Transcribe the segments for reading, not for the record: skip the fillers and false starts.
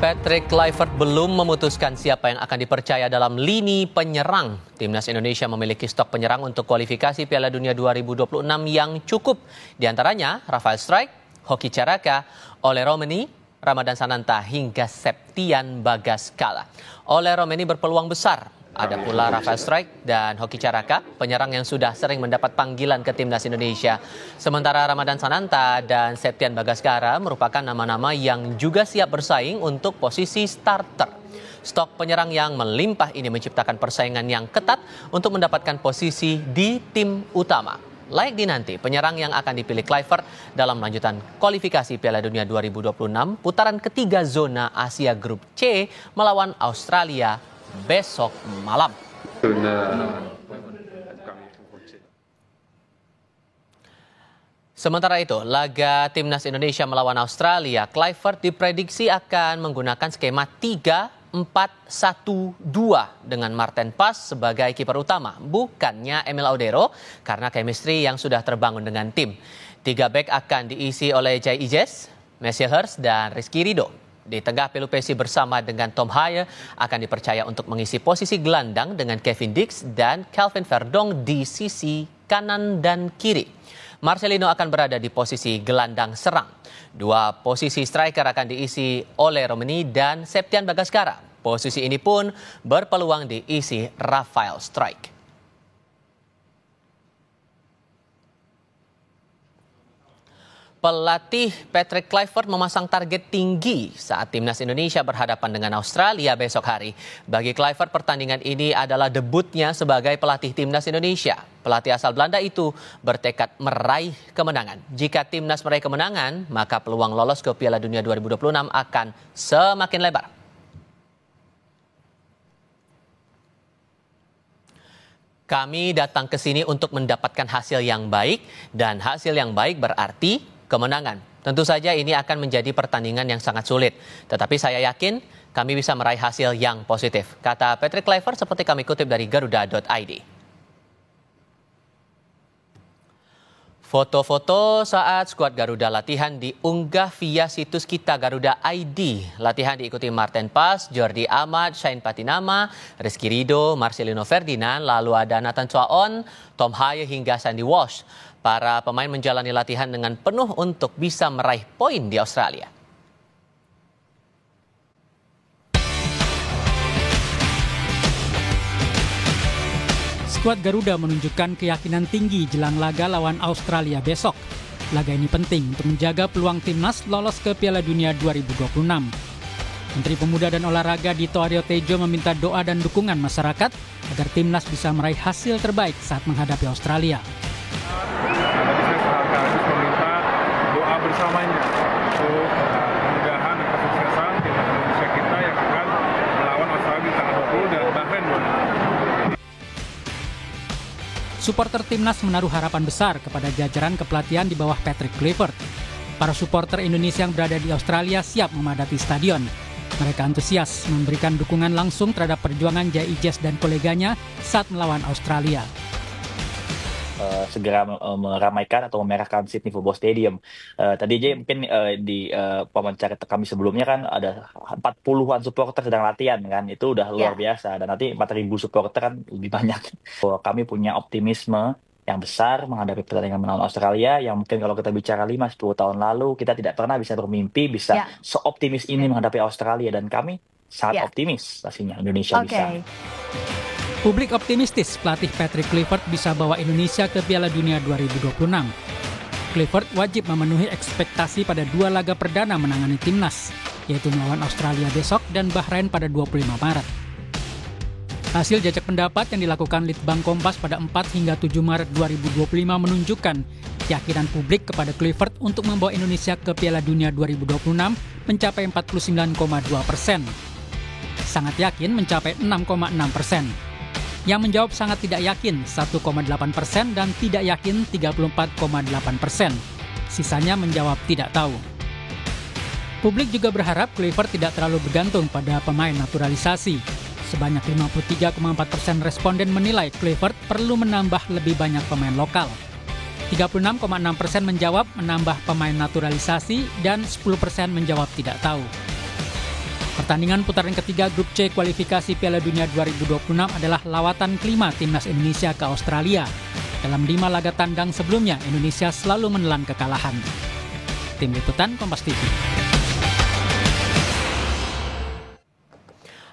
Patrick Kluivert belum memutuskan siapa yang akan dipercaya dalam lini penyerang. Timnas Indonesia memiliki stok penyerang untuk kualifikasi Piala Dunia 2026 yang cukup. Di antaranya Rafael Strijk, Hoki Caraka, Ole Romeni, Ramadan Sananta hingga Septian Bagaskala. Ole Romeni berpeluang besar. Ada pula Rafael Strijk dan Hoki Caraka, penyerang yang sudah sering mendapat panggilan ke Timnas Indonesia. Sementara Ramadan Sananta dan Septian Bagaskara merupakan nama-nama yang juga siap bersaing untuk posisi starter. Stok penyerang yang melimpah ini menciptakan persaingan yang ketat untuk mendapatkan posisi di tim utama. Layak dinanti penyerang yang akan dipilih Kluivert dalam lanjutan kualifikasi Piala Dunia 2026 putaran ketiga zona Asia Grup C melawan Australia besok malam. Sementara itu, laga Timnas Indonesia melawan Australia, Kluivert diprediksi akan menggunakan skema 3-4-1-2 dengan Marten Pas sebagai kiper utama, bukannya Emil Audero karena chemistry yang sudah terbangun dengan tim. 3 bek akan diisi oleh Jai Ijes, Messi Hurst, dan Rizky Ridho. Di tengah Pelupesi bersama dengan Tom Haye akan dipercaya untuk mengisi posisi gelandang dengan Kevin Dix dan Kelvin Verdong di sisi kanan dan kiri. Marcelino akan berada di posisi gelandang serang. 2 posisi striker akan diisi oleh Romeni dan Septian Bagaskara. Posisi ini pun berpeluang diisi Rafael Strijk. Pelatih Patrick Kluivert memasang target tinggi saat Timnas Indonesia berhadapan dengan Australia besok hari. Bagi Kluivert, pertandingan ini adalah debutnya sebagai pelatih Timnas Indonesia. Pelatih asal Belanda itu bertekad meraih kemenangan. Jika Timnas meraih kemenangan, maka peluang lolos ke Piala Dunia 2026 akan semakin lebar. Kami datang ke sini untuk mendapatkan hasil yang baik, dan hasil yang baik berarti kemenangan. Tentu saja ini akan menjadi pertandingan yang sangat sulit. Tetapi saya yakin kami bisa meraih hasil yang positif, kata Patrick Kluivert seperti kami kutip dari Garuda.id. Foto-foto saat skuad Garuda latihan diunggah via situs kita Garuda.id. Latihan diikuti Marten Pas, Jordi Amat, Shane Patinama, Rizky Ridho, Marcelino Ferdinand, lalu ada Nathan Twaon, Tom Haye hingga Sandy Walsh. Para pemain menjalani latihan dengan penuh untuk bisa meraih poin di Australia. Skuad Garuda menunjukkan keyakinan tinggi jelang laga lawan Australia besok. Laga ini penting untuk menjaga peluang timnas lolos ke Piala Dunia 2026. Menteri Pemuda dan Olahraga Dito Aryo Tejo meminta doa dan dukungan masyarakat agar timnas bisa meraih hasil terbaik saat menghadapi Australia. Bersamanya untuk kemudahan dan kesuksesan timnas Indonesia kita yang akan melawan Australia tanggal 20 dan Bahrain. Supporter timnas menaruh harapan besar kepada jajaran kepelatihan di bawah Patrick Kluivert. Para supporter Indonesia yang berada di Australia siap memadati stadion. Mereka antusias memberikan dukungan langsung terhadap perjuangan Jai Ijes dan koleganya saat melawan Australia. Segera meramaikan atau memerahkan Sydney Football Stadium. Tadi aja mungkin di wawancara kami sebelumnya kan ada 40-an supporter sedang latihan kan, itu udah luar biasa, dan nanti 4.000 supporter kan lebih banyak. Kami punya optimisme yang besar menghadapi pertandingan melawan Australia yang mungkin kalau kita bicara 5-10 tahun lalu kita tidak pernah bisa bermimpi bisa seoptimis ini menghadapi Australia, dan kami sangat optimis pastinya Indonesia bisa. Publik optimistis pelatih Patrick Kluivert bisa bawa Indonesia ke Piala Dunia 2026. Kluivert wajib memenuhi ekspektasi pada 2 laga perdana menangani timnas, yaitu melawan Australia besok dan Bahrain pada 25 Maret. Hasil jajak pendapat yang dilakukan Litbang Kompas pada 4 hingga 7 Maret 2025 menunjukkan keyakinan publik kepada Kluivert untuk membawa Indonesia ke Piala Dunia 2026 mencapai 49,2%. Sangat yakin mencapai 6,6%. Yang menjawab sangat tidak yakin 1,8% dan tidak yakin 34,8%. Sisanya menjawab tidak tahu. Publik juga berharap Kluivert tidak terlalu bergantung pada pemain naturalisasi. Sebanyak 53,4% responden menilai Kluivert perlu menambah lebih banyak pemain lokal. 36,6% menjawab menambah pemain naturalisasi dan 10% menjawab tidak tahu. Pertandingan putaran ketiga Grup C kualifikasi Piala Dunia 2026 adalah lawatan kelima timnas Indonesia ke Australia. Dalam 5 laga tandang sebelumnya, Indonesia selalu menelan kekalahan. Tim Liputan Kompas TV.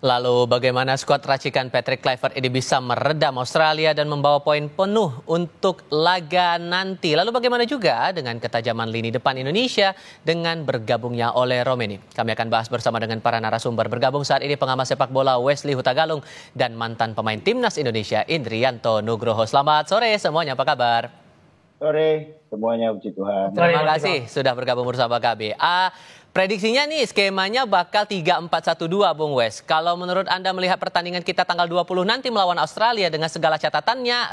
Lalu bagaimana skuad racikan Patrick Kluivert ini bisa meredam Australia dan membawa poin penuh untuk laga nanti? Lalu bagaimana juga dengan ketajaman lini depan Indonesia dengan bergabungnya Ole Romeni? Kami akan bahas bersama dengan para narasumber. Bergabung saat ini pengamat sepak bola Wesley Hutagalung dan mantan pemain timnas Indonesia Indrianto Nugroho. Selamat sore semuanya, apa kabar? Sore semuanya, puji Tuhan. Terima kasih sudah bergabung bersama kami. Prediksinya nih skemanya bakal 3-4-1-2 Bung Wes. Kalau menurut Anda melihat pertandingan kita tanggal 20 nanti melawan Australia dengan segala catatannya,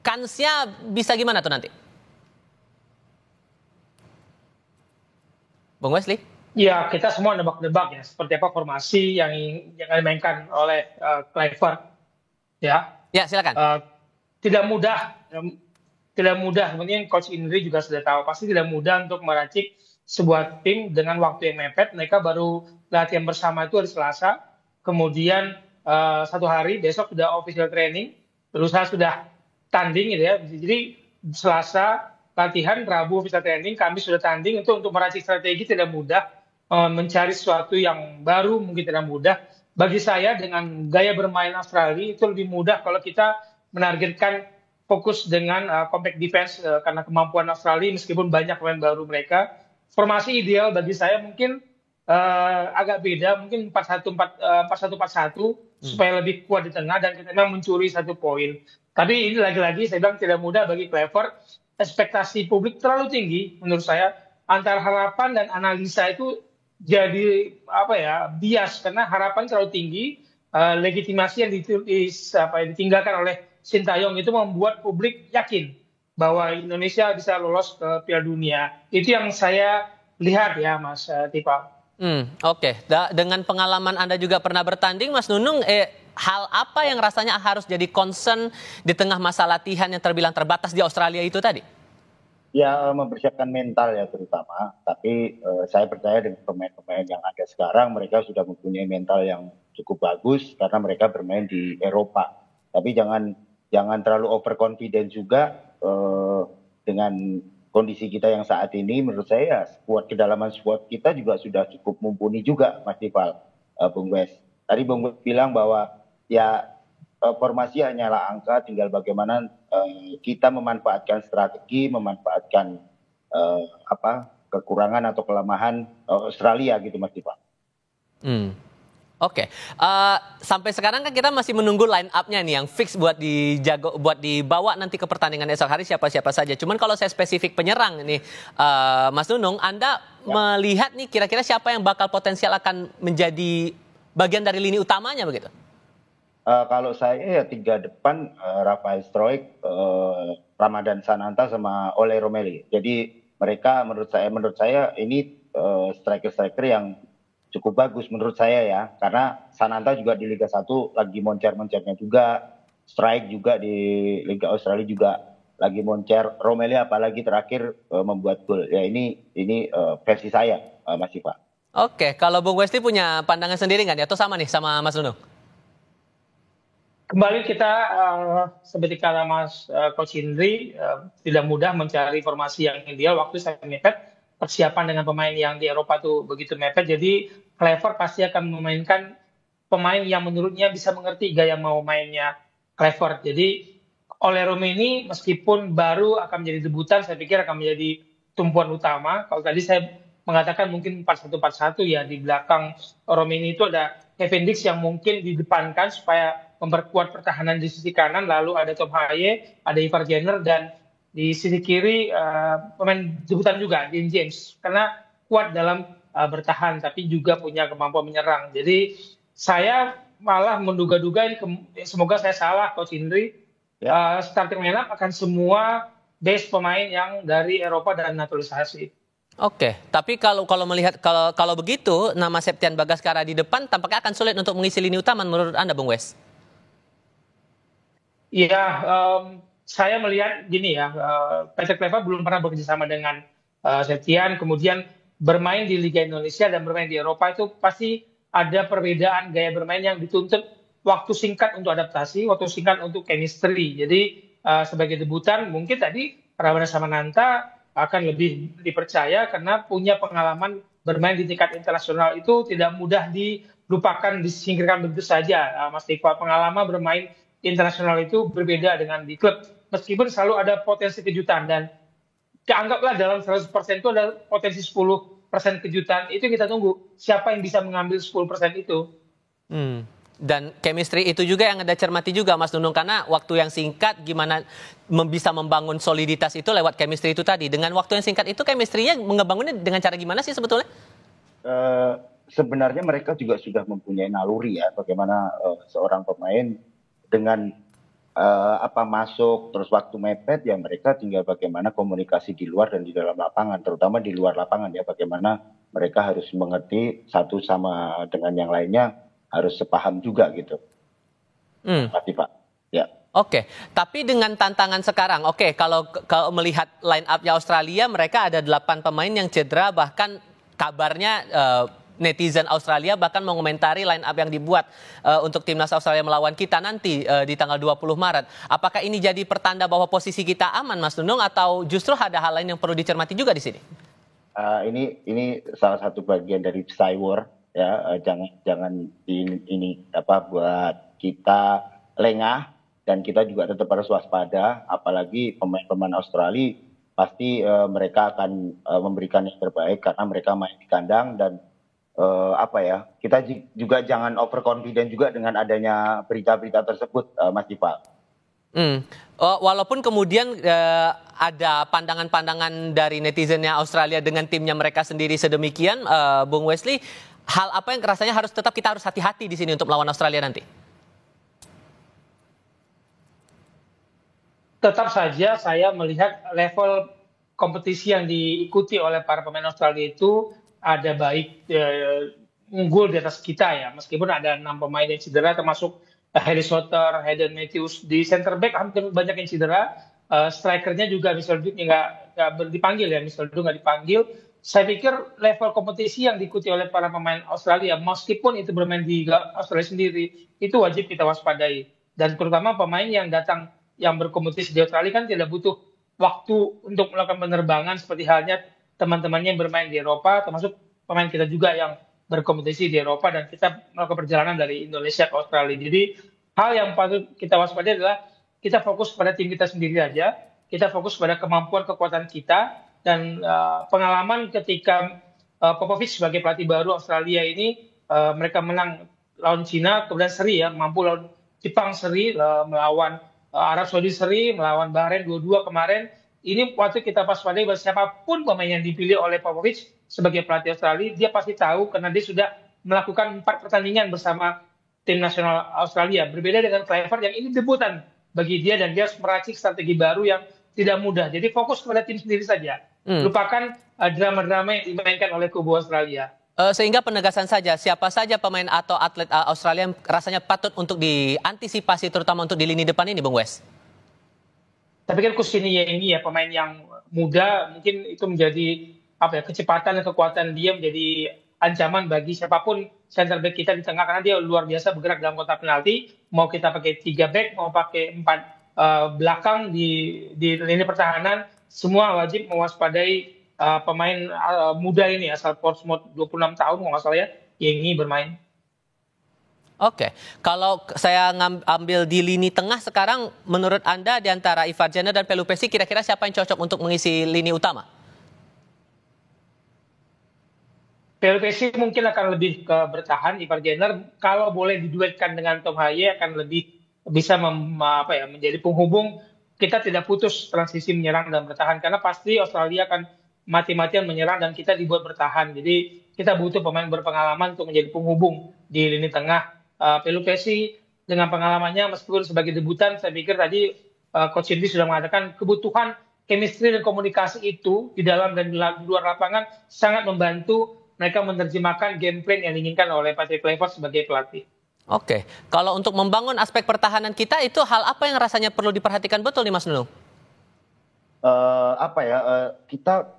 kansnya bisa gimana tuh nanti? Bung Wesley? Ya, kita semua nebak-nebak ya seperti apa formasi yang dimainkan oleh Kluivert. Ya. Ya, silakan. Tidak mudah. Mungkin Coach Indri juga sudah tahu pasti tidak mudah untuk meracik sebuah tim dengan waktu yang mepet. Mereka baru latihan bersama itu hari Selasa, kemudian 1 hari besok sudah official training, lusa sudah tanding gitu ya. Jadi Selasa latihan, Rabu official training, Kamis sudah tanding. Itu untuk meracik strategi tidak mudah, mencari sesuatu yang baru mungkin tidak mudah. Bagi saya dengan gaya bermain Australia itu lebih mudah kalau kita menargetkan fokus dengan compact defense karena kemampuan Australia meskipun banyak pemain baru mereka. Formasi ideal bagi saya mungkin agak beda, mungkin 4-1-4-1 supaya lebih kuat di tengah dan kita memang mencuri 1 poin. Tapi ini lagi-lagi saya bilang tidak mudah bagi Kluivert. Ekspektasi publik terlalu tinggi menurut saya. Antara harapan dan analisa itu jadi bias karena harapan terlalu tinggi, legitimasi yang ditinggalkan oleh Sintayong itu membuat publik yakin bahwa Indonesia bisa lolos ke Piala Dunia. Itu yang saya lihat ya Mas Tipa. Oke. Dengan pengalaman Anda juga pernah bertanding Mas Nunung, hal apa yang rasanya harus jadi concern di tengah masa latihan yang terbilang terbatas di Australia itu tadi? Ya, mempersiapkan mental ya terutama. Tapi saya percaya dengan pemain-pemain yang ada sekarang mereka sudah mempunyai mental yang cukup bagus karena mereka bermain di Eropa. Tapi jangan terlalu overconfident juga. Dengan kondisi kita yang saat ini menurut saya kedalaman squad kita juga sudah cukup mumpuni juga Mas Dipal, Bung Wes. Tadi Bung Wes bilang bahwa ya formasi hanyalah angka, tinggal bagaimana kita memanfaatkan strategi, memanfaatkan kekurangan atau kelemahan Australia gitu Mas Dipal. Oke. Sampai sekarang kan kita masih menunggu line up-nya nih yang fix buat dibawa nanti ke pertandingan esok hari siapa-siapa saja. Cuman kalau saya spesifik penyerang nih, Mas Nunung, Anda melihat nih kira-kira siapa yang bakal potensial akan menjadi bagian dari lini utamanya begitu? Kalau saya ya 3 depan, Rafael Struijk, Ramadan Sananta sama Ole Romeli. Jadi mereka menurut saya ini striker-striker yang cukup bagus menurut saya ya, karena Sananta juga di Liga 1 lagi moncer-moncernya juga, Struijk juga di Liga Australia juga lagi moncer, Romeli apalagi terakhir membuat gol. Ya ini versi saya Mas Iva. Oke, kalau Bung Westi punya pandangan sendiri nggak nih atau sama nih sama Mas Nunung? Kembali kita seperti kata Mas Coach Indri, tidak mudah mencari formasi yang ideal, waktu saya mepet. Persiapan dengan pemain yang di Eropa tuh begitu mepet, jadi Kluivert pasti akan memainkan pemain yang menurutnya bisa mengerti gaya mau mainnya Kluivert. Jadi Ole Romeni meskipun baru akan menjadi debutan, saya pikir akan menjadi tumpuan utama. Kalau tadi saya mengatakan mungkin 4-1-4-1 ya, di belakang Romeni itu ada Kevin Dix yang mungkin didepankan supaya memperkuat pertahanan di sisi kanan, lalu ada Tom Haye, ada Ivar Jenner, dan di sisi kiri pemain debutan juga Dean James karena kuat dalam bertahan tapi juga punya kemampuan menyerang. Jadi saya malah menduga-duga semoga saya salah Coach Indri, starting lineup akan semua base pemain yang dari Eropa dan naturalisasi. Oke, tapi kalau melihat kalau begitu nama Septian Bagaskara di depan tampaknya akan sulit untuk mengisi lini utama menurut Anda Bung Wes. Iya, saya melihat gini ya, Patrick Kluivert belum pernah bekerjasama dengan Septian, kemudian bermain di Liga Indonesia dan bermain di Eropa itu pasti ada perbedaan gaya bermain yang dituntut waktu singkat untuk adaptasi, waktu singkat untuk chemistry. Jadi sebagai debutan mungkin tadi Ramadhan Samananta akan lebih dipercaya karena punya pengalaman bermain di tingkat internasional. Itu tidak mudah dilupakan, disingkirkan begitu saja. Mas Iqbal, pengalaman bermain internasional itu berbeda dengan di klub. Meskipun selalu ada potensi kejutan dan anggaplah dalam 100% itu ada potensi 10% kejutan. Itu kita tunggu siapa yang bisa mengambil 10% itu. Dan chemistry itu juga yang Anda cermati juga Mas Nunung, karena waktu yang singkat gimana bisa membangun soliditas itu lewat chemistry itu tadi. Dengan waktu yang singkat itu chemistry-nya mengebangunnya dengan cara gimana sih sebetulnya? Sebenarnya mereka juga sudah mempunyai naluri ya, bagaimana seorang pemain dengan masuk terus waktu mepet ya, mereka tinggal bagaimana komunikasi di luar dan di dalam lapangan, terutama di luar lapangan ya, bagaimana mereka harus mengerti satu sama dengan yang lainnya, harus sepaham juga gitu. Pasti Pak. Ya. Oke, tapi dengan tantangan sekarang, kalau melihat line up-nya Australia, mereka ada 8 pemain yang cedera, bahkan kabarnya netizen Australia bahkan mengomentari line up yang dibuat untuk timnas Australia melawan kita nanti di tanggal 20 Maret. Apakah ini jadi pertanda bahwa posisi kita aman, Mas Nunung, atau justru ada hal lain yang perlu dicermati juga di sini? Ini salah satu bagian dari psy war ya, jangan ini buat kita lengah, dan kita juga tetap harus waspada, apalagi pemain-pemain Australia pasti mereka akan memberikan yang terbaik karena mereka main di kandang. Dan kita juga jangan overconfident juga dengan adanya berita-berita tersebut, Mas Dipa. Walaupun kemudian ada pandangan-pandangan dari netizennya Australia dengan timnya mereka sendiri sedemikian, Bung Wesley, hal apa yang rasanya kita harus hati-hati di sini untuk melawan Australia nanti? Tetap saja saya melihat level kompetisi yang diikuti oleh para pemain Australia itu ada baik unggul di atas kita ya. Meskipun ada 6 pemain yang cedera, termasuk Harry Soter, Hayden Matthews. Di center back hampir banyak yang cedera. Strikernya juga Mitchell Duke nggak dipanggil ya, Mitchell Duke nggak dipanggil. Saya pikir level kompetisi yang diikuti oleh para pemain Australia, meskipun itu bermain di Australia sendiri, itu wajib kita waspadai. Dan terutama pemain yang datang, yang berkompetisi di Australia kan tidak butuh waktu untuk melakukan penerbangan seperti halnya teman-temannya yang bermain di Eropa, termasuk pemain kita juga yang berkompetisi di Eropa, dan kita melakukan perjalanan dari Indonesia ke Australia. Jadi hal yang patut kita waspadai adalah kita fokus pada tim kita sendiri aja, kita fokus pada kemampuan kekuatan kita, dan pengalaman ketika Popovic sebagai pelatih baru Australia ini, mereka menang lawan Cina, kemudian seri ya, mampu lawan Jepang seri, melawan Arab Saudi seri, melawan Bahrain 2-2 kemarin. Ini waktu kita waspadai bahwa siapapun pemain yang dipilih oleh Popovic sebagai pelatih Australia, dia pasti tahu karena dia sudah melakukan 4 pertandingan bersama tim nasional Australia. Berbeda dengan Kluivert yang ini debutan bagi dia, dan dia harus meracik strategi baru yang tidak mudah. Jadi fokus kepada tim sendiri saja. Lupakan drama-drama yang dimainkan oleh kubu Australia. Sehingga penegasan saja, siapa saja pemain atau atlet Australia yang rasanya patut untuk diantisipasi, terutama untuk di lini depan ini, Bung Wes? Saya pikir Kusini ini ya, pemain yang muda, mungkin itu menjadi kecepatan dan kekuatan dia menjadi ancaman bagi siapapun center back kita di tengah, karena dia luar biasa bergerak dalam kotak penalti. Mau kita pakai 3 back, mau pakai 4 belakang di lini pertahanan, semua wajib mewaspadai pemain muda ini asal Portsmouth, 26 tahun kalau nggak salah ya, yang ini bermain. Oke, kalau saya ambil di lini tengah sekarang, menurut Anda di antara Ivar Jenner dan Pelupessy, kira-kira siapa yang cocok untuk mengisi lini utama? Pelupessy mungkin akan lebih ke bertahan. Ivar Jenner kalau boleh diduetkan dengan Tom Haye akan lebih bisa menjadi penghubung. Kita tidak putus transisi menyerang dan bertahan, karena pasti Australia akan mati-matian menyerang dan kita dibuat bertahan. Jadi kita butuh pemain berpengalaman untuk menjadi penghubung di lini tengah. Pelupessy dengan pengalamannya meskipun sebagai debutan, saya pikir tadi Coach Indri sudah mengatakan kebutuhan chemistry dan komunikasi itu di dalam dan di luar lapangan sangat membantu mereka menerjemahkan game plan yang diinginkan oleh Patrick Kluivert sebagai pelatih. Oke, kalau untuk membangun aspek pertahanan kita, itu hal apa yang rasanya perlu diperhatikan betul nih, Mas Nunung? Kita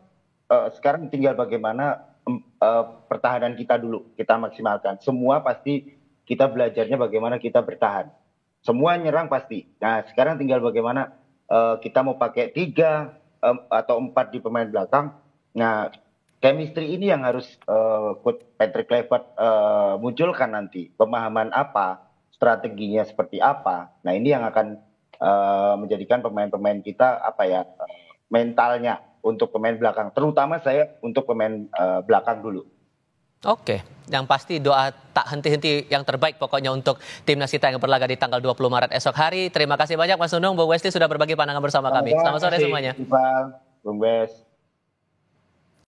sekarang tinggal bagaimana pertahanan kita dulu, kita maksimalkan. Semua pasti kita belajarnya bagaimana kita bertahan. Semua nyerang pasti. Nah, sekarang tinggal bagaimana kita mau pakai 3 atau 4 di pemain belakang. Nah, chemistry ini yang harus Coach Patrick Kluivert munculkan nanti. Pemahaman apa, strateginya seperti apa. Nah, ini yang akan menjadikan pemain-pemain kita mentalnya untuk pemain belakang. Terutama saya untuk pemain belakang dulu. Oke, yang pasti doa tak henti-henti yang terbaik pokoknya untuk timnas kita yang berlaga di tanggal 20 Maret esok hari. Terima kasih banyak Mas Nunung, Bu Westi sudah berbagi pandangan bersama kami. Selamat sore semuanya. Terima kasih, Bung Wes.